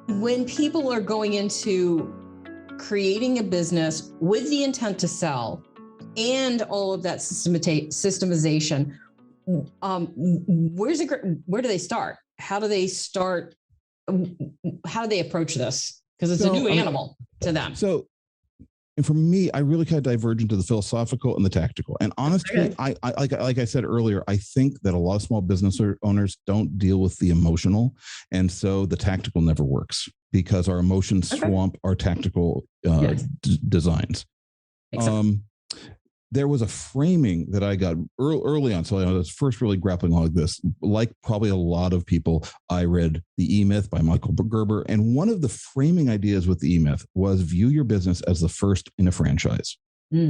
when people are going into creating a business with the intent to sell and all of that systemization, where do they start? How do they start? How do they approach this? Because it's a new animal to them. So, and for me, I really kind of diverge into the philosophical and the tactical. And honestly, I like I said earlier, I think that a lot of small business owners don't deal with the emotional, and so the tactical never works because our emotions swamp our tactical designs. There was a framing that I got early on. So I was first really grappling with this. Like probably a lot of people, I read The E-Myth by Michael Gerber. And one of the framing ideas with The E-Myth was view your business as the first in a franchise.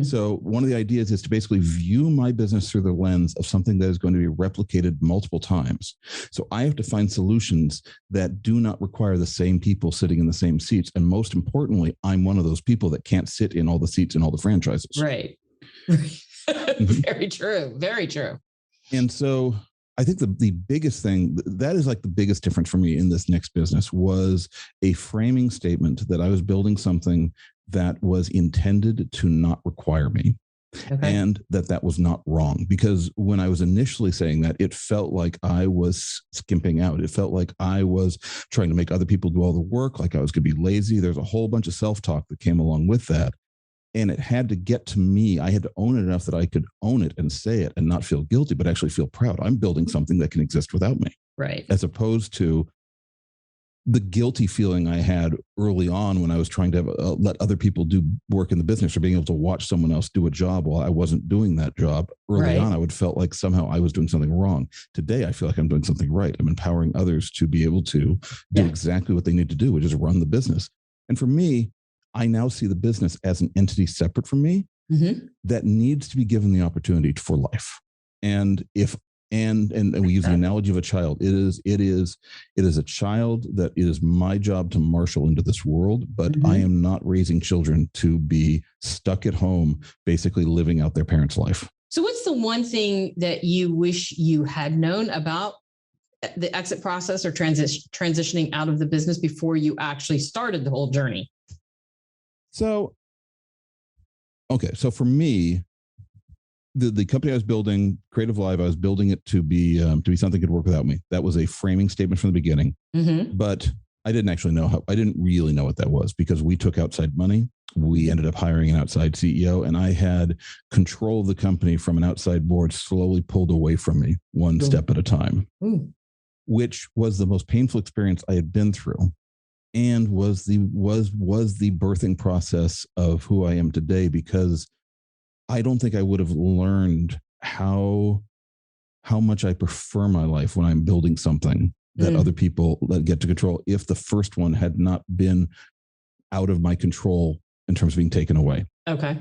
So one of the ideas is to basically view my business through the lens of something that is going to be replicated multiple times. So I have to find solutions that do not require the same people sitting in the same seats. And most importantly, I'm one of those people that can't sit in all the seats in all the franchises. Right. Very true. Very true. And so I think the biggest thing that is like the biggest difference for me in this next business was a framing statement that I was building something that was intended to not require me. And that was not wrong, because when I was initially saying that, it felt like I was skimping out. It felt like I was trying to make other people do all the work, like I was going to be lazy. There's a whole bunch of self-talk that came along with that. And it had to get to me. I had to own it enough that I could own it and say it and not feel guilty, but actually feel proud. I'm building something that can exist without me. Right. As opposed to the guilty feeling I had early on when I was trying to let other people do work in the business, or being able to watch someone else do a job while I wasn't doing that job. Early on, I would felt like somehow I was doing something wrong. Today, I feel like I'm doing something right. I'm empowering others to be able to do exactly what they need to do, which is run the business. And for me, I now see the business as an entity separate from me that needs to be given the opportunity for life. And if and we use the analogy of a child. It is a child that it is my job to marshal into this world, but I am not raising children to be stuck at home, basically living out their parents' life. So what's the one thing that you wish you had known about the exit process or transitioning out of the business before you actually started the whole journey? So for me, the company I was building, Creative Live, I was building it to be something that could work without me. That was a framing statement from the beginning. But I didn't actually know I didn't really know what that was, because we took outside money. We ended up hiring an outside CEO, and I had control of the company from an outside board slowly pulled away from me one step at a time, which was the most painful experience I had been through. And was the birthing process of who I am today, because I don't think I would have learned how much I prefer my life when I'm building something that other people get to control, if the first one had not been out of my control in terms of being taken away. Okay.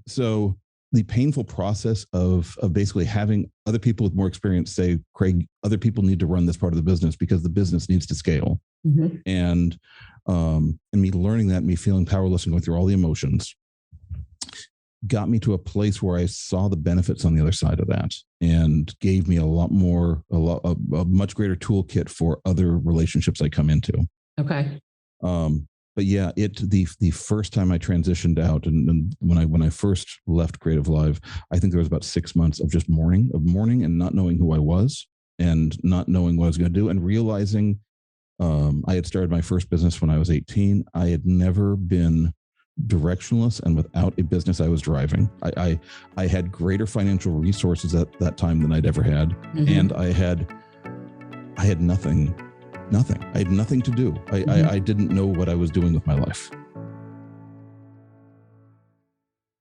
So the painful process of basically having other people with more experience say, Craig, other people need to run this part of the business because the business needs to scale. And me learning that, me feeling powerless and going through all the emotions, got me to a place where I saw the benefits on the other side of that, and gave me a much greater toolkit for other relationships I come into. Okay. But yeah, the first time I transitioned out, and when I first left Creative Live, I think there was about 6 months of just mourning and not knowing who I was and not knowing what I was going to do, and realizing I had started my first business when I was 18. I had never been directionless and without a business I was driving. I had greater financial resources at that time than I'd ever had, and I had nothing. I had nothing to do. I didn't know what I was doing with my life.